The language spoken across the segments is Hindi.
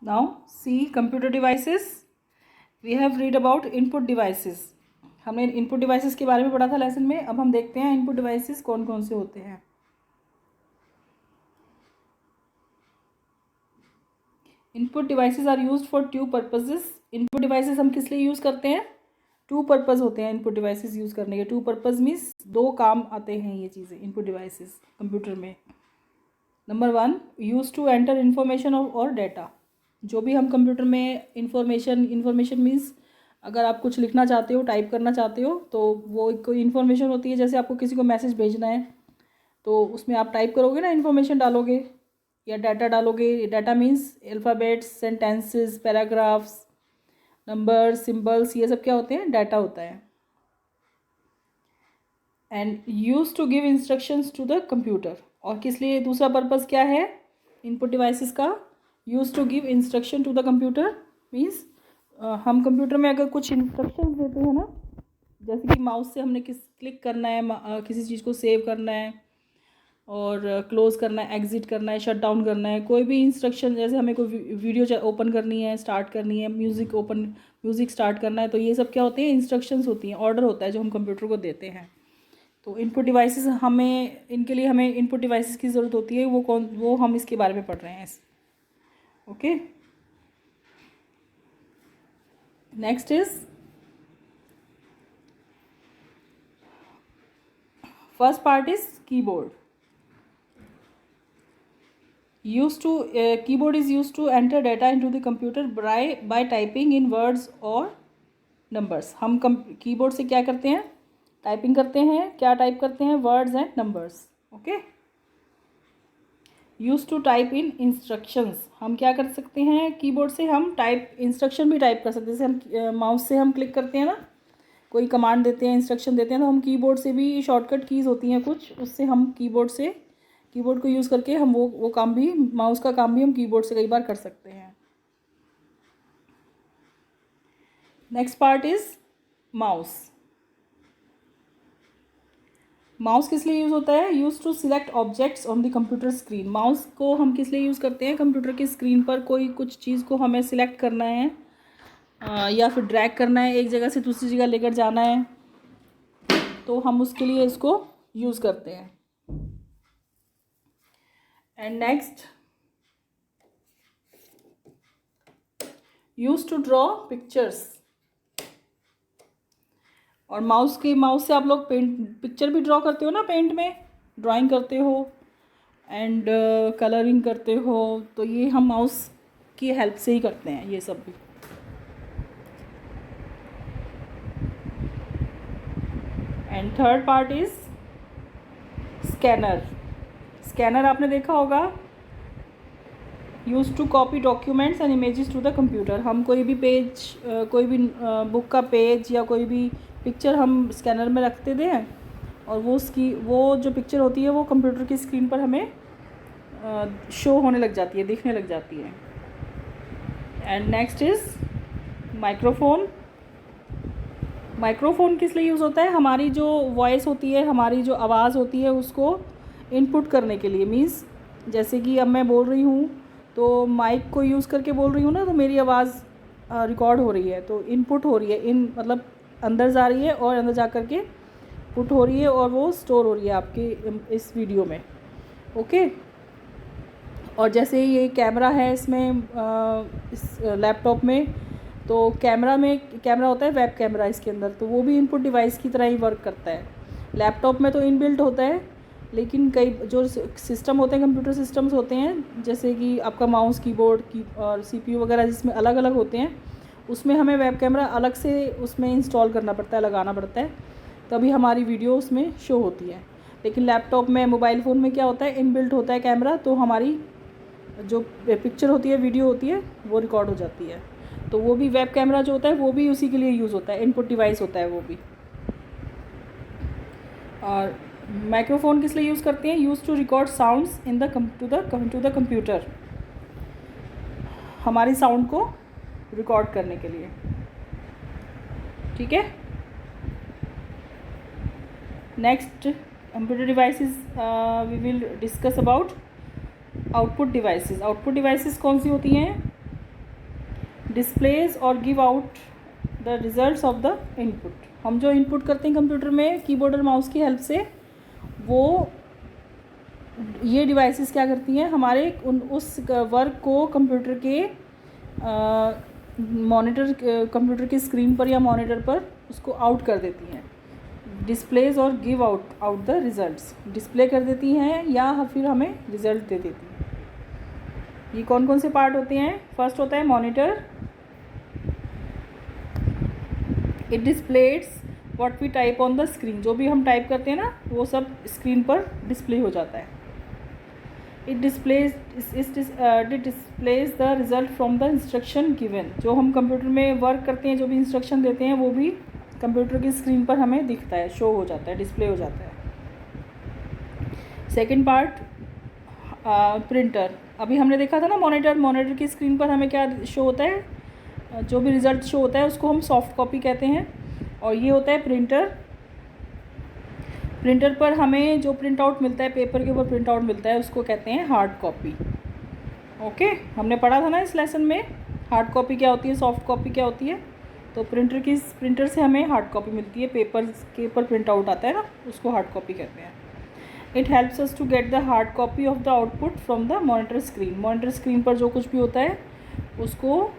Now see computer devices. We have read about input devices. हमने इनपुट डिवाइसेस के बारे में पढ़ा था लेसन में. अब हम देखते हैं इनपुट डिवाइसेस कौन कौन से होते हैं. Input devices are used for two purposes. Input devices हम किस लिए यूज़ करते हैं? टू पर्पज़ होते हैं इनपुट डिवाइसेस यूज़ करने के. टू पर्पज़ मीन्स दो काम आते हैं ये चीज़ें इनपुट डिवाइसेस कंप्यूटर में. Number 1, use to enter information और डाटा. जो भी हम कंप्यूटर में इन्फॉर्मेशन मीन्स अगर आप कुछ लिखना चाहते हो, टाइप करना चाहते हो, तो वो कोई इन्फॉर्मेशन होती है. जैसे आपको किसी को मैसेज भेजना है तो उसमें आप टाइप करोगे ना, इन्फॉर्मेशन डालोगे या डाटा डालोगे. Data means alphabets, sentences, paragraphs, numbers, symbols, ये सब क्या होते हैं? डाटा होता है. And use to give instructions to the computer. और किस लिए? दूसरा पर्पज़ क्या है इनपुट डिवाइसेस का? Use to give instruction to the computer means हम कंप्यूटर में अगर कुछ इंस्ट्रक्शंस देते हैं ना, जैसे कि माउस से हमने क्लिक करना है, किसी चीज़ को सेव करना है और क्लोज़ करना है, एग्ज़िट करना है, शट डाउन करना है, कोई भी इंस्ट्रक्शन. जैसे हमें कोई वीडियो ओपन करनी है, स्टार्ट करनी है, म्यूज़िक स्टार्ट करना है, तो ये सब क्या होते हैं? इंस्ट्रक्शंस होती हैं, ऑर्डर होता है जो हम कंप्यूटर को देते हैं. तो इनपुट डिवाइसेस इनके लिए हमें इनपुट डिवाइसेस की ज़रूरत होती है. वो हम इसके बारे में पढ़ रहे हैं. Okay, next is first part is keyboard. Keyboard is used to enter data into the computer by typing in words or numbers. हम कीबोर्ड से क्या करते हैं? टाइपिंग करते हैं. क्या टाइप करते हैं? Words and numbers. Okay. Use to type in instructions. हम क्या कर सकते हैं कीबोर्ड से? हम इंस्ट्रक्शन भी टाइप कर सकते हैं. जैसे हम माउस से हम क्लिक करते हैं ना, कोई कमांड देते हैं, इंस्ट्रक्शन देते हैं, तो हम कीबोर्ड से भी शॉर्टकट कीज़ होती हैं कुछ, उससे हम कीबोर्ड को यूज़ करके हम वो काम भी, माउस का काम भी हम कीबोर्ड से कई बार कर सकते हैं. Next part is mouse. Mouse किस लिए यूज़ होता है? Use to select objects on the computer screen. Mouse को हम किस लिए यूज़ करते हैं? कंप्यूटर की स्क्रीन पर कोई कुछ चीज़ को हमें सिलेक्ट करना है या फिर ड्रैग करना है, एक जगह से दूसरी जगह लेकर जाना है, तो हम उसके लिए इसको यूज़ करते हैं. And next, use to draw pictures. और माउस से आप लोग पिक्चर भी ड्रॉ करते हो ना, पेंट में ड्राइंग करते हो एंड कलरिंग करते हो, तो ये हम माउस की हेल्प से ही करते हैं ये सब भी. And third part is scanner. Scanner आपने देखा होगा. Use to copy documents and images to the computer. हम कोई भी बुक का पेज या कोई भी पिक्चर हम स्कैनर में रखते हैं और वो जो पिक्चर होती है वो कंप्यूटर की स्क्रीन पर हमें शो होने लग जाती है, दिखने लग जाती है. And next is microphone. Microphone किस लिए यूज़ होता है? हमारी जो वॉइस होती है, हमारी जो आवाज़ होती है, उसको इनपुट करने के लिए. मीन्स जैसे कि अब मैं बोल रही हूँ तो माइक को यूज़ करके बोल रही हूँ ना, तो मेरी आवाज़ रिकॉर्ड हो रही है, तो इनपुट हो रही है, मतलब अंदर जा रही है और अंदर जा कर के पुट हो रही है और वो स्टोर हो रही है आपके इस वीडियो में. ओके. और जैसे ये कैमरा है इसमें, इस लैपटॉप में, तो कैमरा होता है वेब कैमरा इसके अंदर, तो वो भी इनपुट डिवाइस की तरह ही वर्क करता है. लैपटॉप में तो इनबिल्ट होता है, लेकिन कई जो सिस्टम होते हैं, कंप्यूटर सिस्टम्स होते हैं, जैसे कि आपका माउस, कीबोर्ड की और सीपीयू वगैरह, जिसमें अलग अलग होते हैं, उसमें हमें वेब कैमरा अलग से उसमें इंस्टॉल करना पड़ता है, लगाना पड़ता है, तभी हमारी वीडियो उसमें शो होती है. लेकिन लैपटॉप में, मोबाइल फ़ोन में क्या होता है? इनबिल्ट होता है कैमरा, तो हमारी जो पिक्चर होती है, वीडियो होती है, वो रिकॉर्ड हो जाती है. तो वो भी वेब कैमरा जो होता है वो भी उसी के लिए यूज़ होता है, इनपुट डिवाइस होता है वो भी. और माइक्रोफोन किस लिए यूज़ करते हैं? Use to record sounds to the computer. हमारी साउंड को रिकॉर्ड करने के लिए. ठीक है. Next, computer devices we will discuss about output devices. Output devices कौन सी होती हैं? डिस्प्लेज और give out the results of the input. हम जो इनपुट करते हैं कंप्यूटर में कीबोर्ड और माउस की हेल्प से, वो ये डिवाइसेस क्या करती हैं, हमारे उस वर्क को कंप्यूटर के मॉनिटर, कंप्यूटर की स्क्रीन पर या मॉनिटर पर उसको आउट कर देती हैं। डिस्प्लेज और give out the results, display कर देती हैं या फिर हमें रिजल्ट दे देती हैं। ये कौन कौन से पार्ट होते हैं? फर्स्ट होता है monitor, it displays what we type on the screen, जो भी हम टाइप करते हैं ना वो सब स्क्रीन पर डिस्प्ले हो जाता है। It displays the result from the instruction given, जो हम कंप्यूटर में वर्क करते हैं, जो भी इंस्ट्रक्शन देते हैं वो भी कंप्यूटर की स्क्रीन पर हमें दिखता है, शो हो जाता है, डिस्प्ले हो जाता है। सेकेंड पार्ट प्रिंटर, अभी हमने देखा था ना मॉनिटर की स्क्रीन पर हमें क्या शो होता है, जो भी रिज़ल्ट शो होता है उसको हम सॉफ्ट कॉपी कहते हैं। और ये होता है प्रिंटर, प्रिंटर पर हमें जो प्रिंट आउट मिलता है, पेपर के ऊपर प्रिंट आउट मिलता है, उसको कहते हैं हार्ड कॉपी। ओके, हमने पढ़ा था ना इस लेसन में हार्ड कॉपी क्या होती है, सॉफ्ट कॉपी क्या होती है। तो प्रिंटर से हमें हार्ड कॉपी मिलती है, पेपर के ऊपर प्रिंट आउट आता है ना, उसको हार्ड कॉपी कहते हैं। It helps us to get the hard copy of the output from the monitor screen, monitor screen पर जो कुछ भी होता है उसको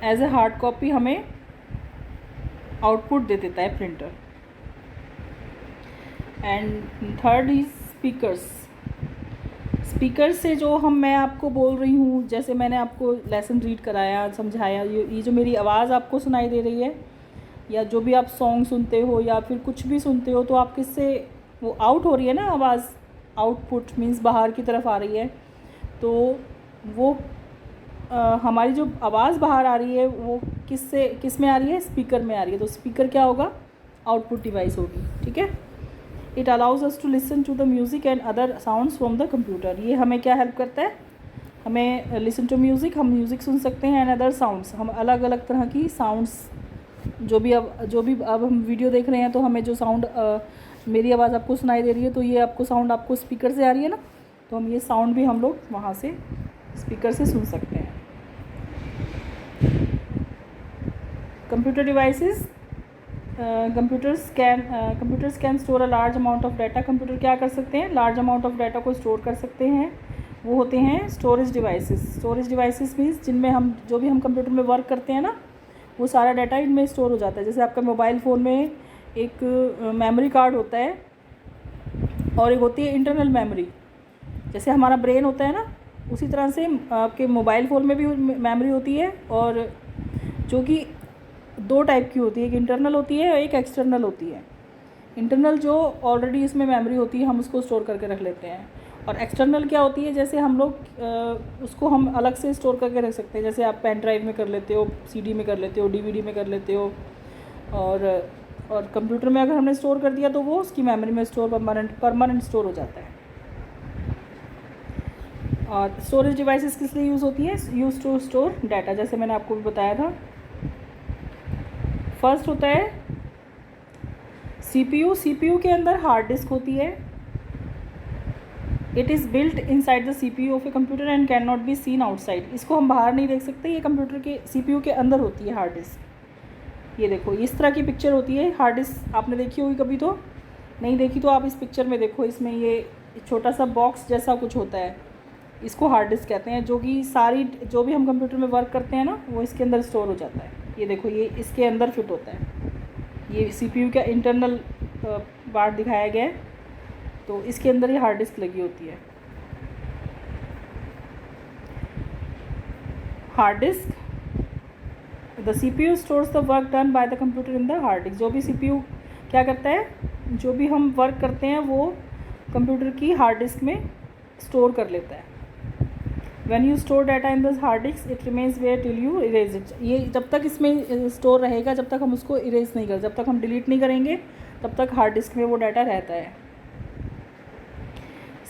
एज ए हार्ड कॉपी हमें आउटपुट दे देता है printer. And third is speakers, speaker से जो मैं आपको बोल रही हूँ, जैसे मैंने आपको लेसन रीड कराया, समझाया, ये जो मेरी आवाज़ आपको सुनाई दे रही है, या जो भी आप सॉन्ग सुनते हो या फिर कुछ भी सुनते हो, तो आप किससे वो आउट हो रही है ना आवाज़, आउटपुट मीन्स बाहर की तरफ आ रही है। तो वो हमारी जो आवाज़ बाहर आ रही है वो किस में आ रही है, स्पीकर में आ रही है। तो स्पीकर क्या होगा, आउटपुट डिवाइस होगी, ठीक है। It allows us to listen to the music and other sounds from the computer, ये हमें क्या हेल्प करता है, हमें लिसन टू म्यूज़िक, हम म्यूज़िक सुन सकते हैं, एंड अदर साउंड्स, हम अलग अलग तरह की साउंड्स, जो भी अब हम वीडियो देख रहे हैं तो हमें जो साउंड मेरी आवाज़ आपको सुनाई दे रही है, तो ये आपको साउंड आपको स्पीकर से आ रही है ना, तो हम ये साउंड भी हम लोग वहाँ से स्पीकर से सुन सकते हैं। Computer devices, computers can store a large amount of data, computer क्या कर सकते हैं, लार्ज अमाउंट ऑफ डाटा को स्टोर कर सकते हैं। वो होते हैं storage devices. Storage devices means जिनमें हम जो भी हम कंप्यूटर में वर्क करते हैं ना, वो सारा डाटा इनमें स्टोर हो जाता है। जैसे आपका मोबाइल फ़ोन में एक मेमोरी कार्ड होता है और एक होती है इंटरनल मेमोरी, जैसे हमारा ब्रेन होता है ना, उसी तरह से आपके मोबाइल फ़ोन में भी मेमोरी होती है, और जो कि दो टाइप की होती है, एक इंटरनल होती है और एक एक्सटर्नल होती है। इंटरनल जो ऑलरेडी इसमें मेमोरी होती है, हम उसको स्टोर करके रख लेते हैं। और एक्सटर्नल क्या होती है, जैसे हम लोग उसको हम अलग से स्टोर करके रख सकते हैं, जैसे आप पेन ड्राइव में कर लेते हो, सीडी में कर लेते हो, डीवीडी में कर लेते हो, और कंप्यूटर में अगर हमने स्टोर कर दिया तो वो उसकी मेमोरी में स्टोर परमानेंट स्टोर हो जाता है। और स्टोरेज डिवाइसेस किस लिए यूज़ होती है, यूज़ टू स्टोर डाटा, जैसे मैंने आपको भी बताया था। फर्स्ट होता है सीपीयू, सीपीयू के अंदर हार्ड डिस्क होती है। It is built inside the CPU of a computer and can not be seen outside, इसको हम बाहर नहीं देख सकते, ये कंप्यूटर के सीपीयू के अंदर होती है हार्ड डिस्क। ये देखो इस तरह की पिक्चर होती है हार्ड डिस्क, आपने देखी होगी कभी, तो नहीं देखी तो आप इस पिक्चर में देखो, इसमें ये छोटा सा बॉक्स जैसा कुछ होता है, इसको हार्ड डिस्क कहते हैं, जो कि सारी जो भी हम कंप्यूटर में वर्क करते हैं ना वो इसके अंदर स्टोर हो जाता है। ये देखो ये इसके अंदर फिट होता है, ये सीपीयू का इंटरनल पार्ट दिखाया गया है, तो इसके अंदर ये हार्ड डिस्क लगी होती है। Hard disk, the CPU stores the work done by the computer in the hard disk, जो भी CPU क्या करता है, जो भी हम वर्क करते हैं वो कंप्यूटर की हार्ड डिस्क में स्टोर कर लेता है। When you store data in the hard disk, it remains there till you erase it, ये जब तक इसमें स्टोर रहेगा, जब तक हम उसको इरेज नहीं कर, जब तक हम डिलीट नहीं करेंगे तब तक हार्ड डिस्क में वो डाटा रहता है।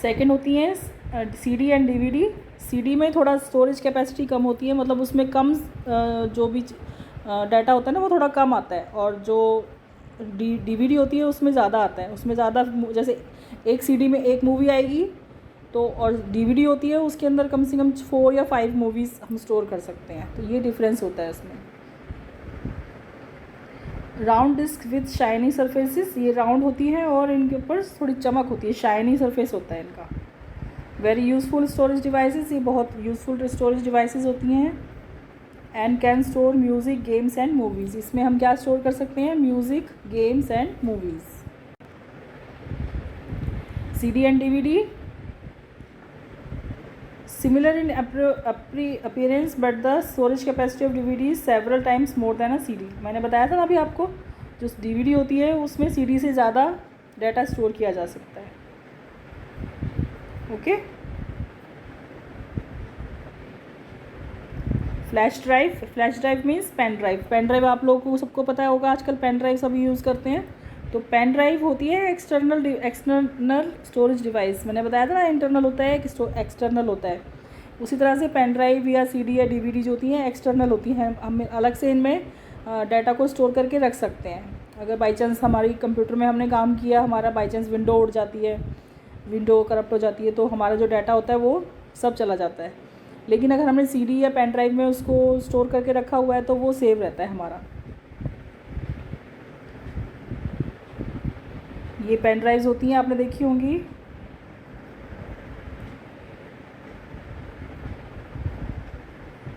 सेकेंड होती है CD एंड DVD। CD में थोड़ा स्टोरेज कैपेसिटी कम होती है, मतलब उसमें कम जो भी डाटा होता है ना वो थोड़ा कम आता है, और जो DVD होती है उसमें ज़्यादा आता है, उसमें ज़्यादा, जैसे एक CD में एक मूवी आएगी तो और डीवीडी होती है उसके अंदर कम से कम 4 या 5 मूवीज़ हम स्टोर कर सकते हैं। तो ये डिफरेंस होता है इसमें। Round disc with shiny surfaces, ये राउंड होती है और इनके ऊपर थोड़ी चमक होती है, शाइनी सरफेस होता है इनका। वेरी यूज़फुल स्टोरेज डिवाइसेस, ये बहुत यूज़फुल स्टोरेज डिवाइसेस होती हैं। And can store music, games and movies, इसमें हम क्या स्टोर कर सकते हैं? Music, games and movies. CD and DVD, similar in appearance but the storage capacity of DVD is several times more than a CD। मैंने बताया था ना अभी आपको, जो DVD होती है उसमें CD से ज़्यादा डाटा स्टोर किया जा सकता है। Okay. Flash drive means pen drive आप लोगों को सबको पता होगा, आजकल पेन ड्राइव सभी यूज़ करते हैं। तो पेन ड्राइव होती है एक्सटर्नल स्टोरेज डिवाइस। मैंने बताया था ना, इंटरनल होता है कि एक्सटर्नल होता है। उसी तरह से पेन ड्राइव या CD या DVD जो होती हैं एक्सटर्नल होती हैं, हम अलग से इनमें डाटा को स्टोर करके रख सकते हैं। अगर बाई चांस हमारी कंप्यूटर में हमने काम किया, हमारा बाई चांस विंडो उड़ जाती है, विंडो करप्ट हो जाती है, तो हमारा जो डाटा होता है वो सब चला जाता है। लेकिन अगर हमने CD या पेन ड्राइव में उसको स्टोर करके रखा हुआ है तो वो सेव रहता है हमारा। ये पेन ड्राइव्स होती हैं, आपने देखी होंगी।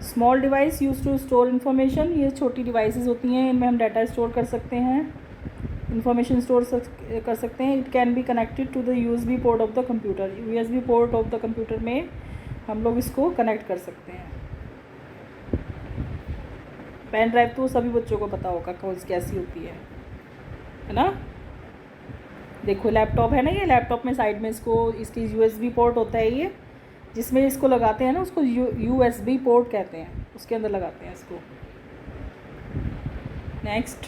Small device use to store information, ये छोटी डिवाइसेस होती हैं, इनमें हम डाटा स्टोर कर सकते हैं, इन्फॉर्मेशन स्टोर कर सकते हैं। It can be connected to the USB port of the computer, USB port of the computer में हम लोग इसको कनेक्ट कर सकते हैं। पेन ड्राइव तो सभी बच्चों को पता होगा कौन कैसी होती है ना। देखो लैपटॉप है ना, ये लैपटॉप में साइड में इसकी USB पोर्ट होता है, ये जिसमें इसको लगाते हैं ना, उसको USB पोर्ट कहते हैं, उसके अंदर लगाते हैं इसको। Next,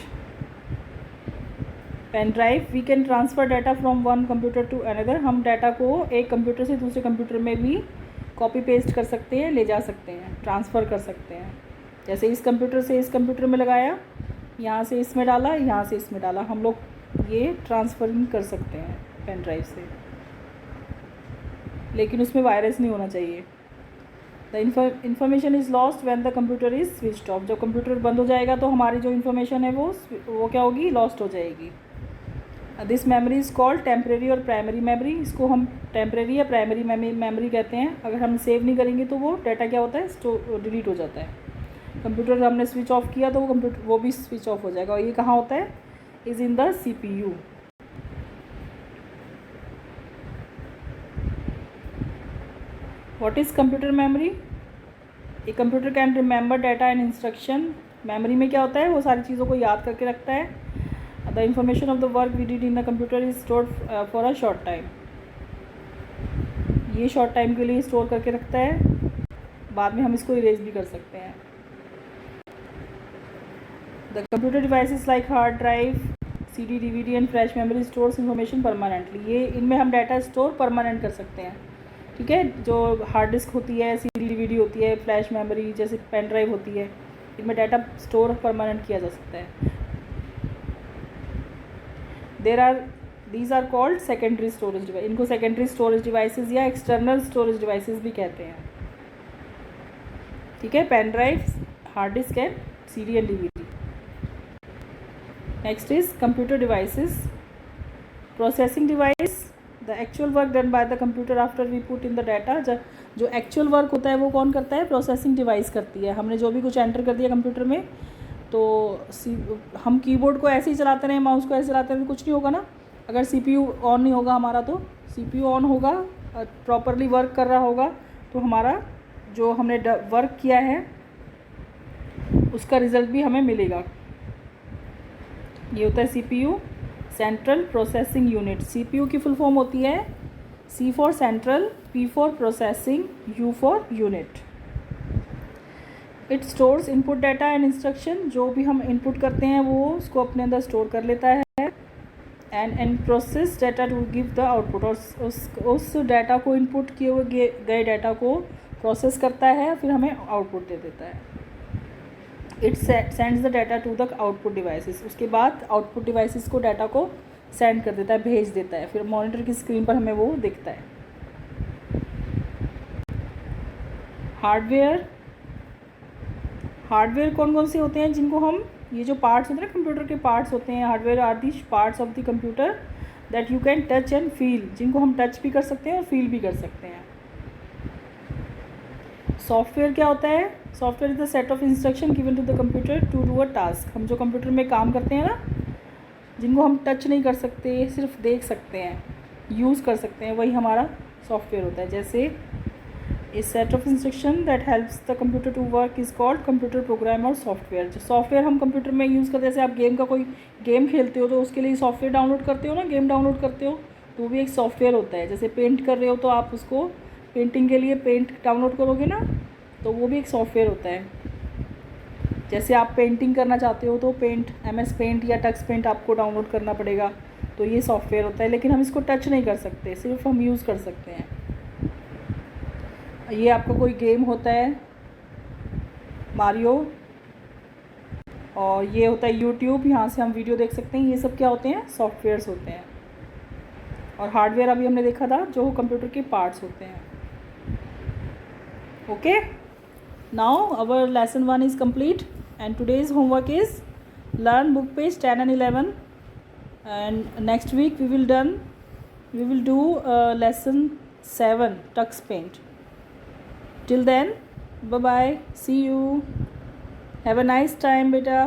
pen drive, we can transfer data from one computer to another, हम डाटा को एक कंप्यूटर से दूसरे कंप्यूटर में भी कॉपी पेस्ट कर सकते हैं, ले जा सकते हैं, ट्रांसफ़र कर सकते हैं। जैसे इस कंप्यूटर से इस कंप्यूटर में लगाया, यहाँ से इसमें डाला, यहाँ से इसमें डाला, हम लोग ये ट्रांसफरिंग कर सकते हैं पेन ड्राइव से। लेकिन उसमें वायरस नहीं होना चाहिए। The information is lost when the computer is switched off, जब कंप्यूटर बंद हो जाएगा तो हमारी जो इन्फॉर्मेशन है वो क्या होगी? लॉस्ट हो जाएगी। This memory is called temporary और प्राइमरी मेमोरी, इसको हम टेम्परेरी या प्राइमरी मेमोरी कहते हैं। अगर हम सेव नहीं करेंगे तो वो डाटा क्या होता है? डिलीट हो जाता है। कंप्यूटर हमने स्विच ऑफ किया तो वो भी स्विच ऑफ हो जाएगा। और ये कहाँ होता है? Is in the CPU। What is computer memory? A computer can remember data and instruction, memory में क्या होता है? वो सारी चीज़ों को याद करके रखता है। The information of the work we did in the computer is stored for a short time, ये शॉर्ट टाइम के लिए स्टोर करके रखता है, बाद में हम इसको इरेज भी कर सकते हैं। The computer devices like hard drive, CD, DVD and flash memory stores information permanently, ये इनमें हम डाटा स्टोर परमानेंट कर सकते हैं। ठीक है, जो हार्ड डिस्क होती है, CD, DVD होती है, फ्लैश मेमोरी जैसे पेन ड्राइव होती है, इनमें डाटा स्टोर परमानेंट किया जा सकता है। These are called secondary storage device, इनको सेकेंडरी स्टोरेज डिवाइसेस या एक्सटर्नल स्टोरेज डिवाइसेस भी कहते हैं। ठीक है, pen drive, hard disk and CD and DVD। Next is computer devices, processing device, the actual work done by the computer after we put in the data, जो एक्चुअल वर्क होता है वो कौन करता है? प्रोसेसिंग डिवाइस करती है। हमने जो भी कुछ एंटर कर दिया कंप्यूटर में, तो हम कीबोर्ड को ऐसे ही चलाते रहें, माउस को ऐसे चलाते रहें, कुछ नहीं होगा ना। अगर CPU ऑन नहीं होगा हमारा, तो CPU ऑन होगा, प्रॉपरली वर्क कर रहा होगा, तो हमारा जो हमने वर्क किया है उसका रिज़ल्ट भी हमें मिलेगा। ये होता है CPU, central processing unit. CPU की फुल फॉर्म होती है C for central, P for processing, U for unit. It stores input data and instruction, जो भी हम इनपुट करते हैं वो उसको अपने अंदर स्टोर कर लेता है। And process data to give the output, और उस डाटा को, इनपुट किए हुए गए डाटा को प्रोसेस करता है, फिर हमें आउटपुट दे देता है। It sends the data to the output devices, उसके बाद आउटपुट डिवाइसेस को डाटा को सेंड कर देता है, भेज देता है, फिर मॉनिटर की स्क्रीन पर हमें वो दिखता है। हार्डवेयर, हार्डवेयर कौन कौन से होते हैं जिनको हम, ये जो पार्ट्स होते हैं ना कंप्यूटर के पार्ट्स होते हैं, hardware are the parts of the computer that you can touch and feel, जिनको हम टच भी कर सकते हैं और फील भी कर सकते हैं। सॉफ्टवेयर क्या होता है? Software is the set of instruction given to the computer to do a task. हम जो कंप्यूटर में काम करते हैं ना, जिनको हम टच नहीं कर सकते, सिर्फ देख सकते हैं, यूज़ कर सकते हैं, वही हमारा सॉफ्टवेयर होता है। जैसे a set of instruction that helps the computer to work is called computer program और सॉफ्टवेयर। जो सॉफ्टवेयर हम कंप्यूटर में यूज़ करते हैं, जैसे आप गेम का कोई गेम खेलते हो तो उसके लिए सॉफ्टवेयर डाउनलोड करते हो ना, गेम डाउनलोड करते हो, तो वो भी एक सॉफ्टवेयर होता है। जैसे पेंट कर रहे हो तो आप उसको पेंटिंग के लिए पेंट डाउनलोड करोगे ना, तो वो भी एक सॉफ्टवेयर होता है। जैसे आप पेंटिंग करना चाहते हो तो पेंट, MS पेंट या टक्स पेंट आपको डाउनलोड करना पड़ेगा, तो ये सॉफ्टवेयर होता है। लेकिन हम इसको टच नहीं कर सकते, सिर्फ हम यूज़ कर सकते हैं। ये आपका कोई गेम होता है मारियो, और ये होता है यूट्यूब, यहाँ से हम वीडियो देख सकते हैं। ये सब क्या होते हैं? सॉफ्टवेयर्स होते हैं। और हार्डवेयर अभी हमने देखा था जो कंप्यूटर के पार्ट्स होते हैं। Okay, now our lesson 1 is complete and today's homework is learn book page 10 and 11, and next week we will do lesson 7 tux paint. Till then, bye bye, see you, have a nice time beta.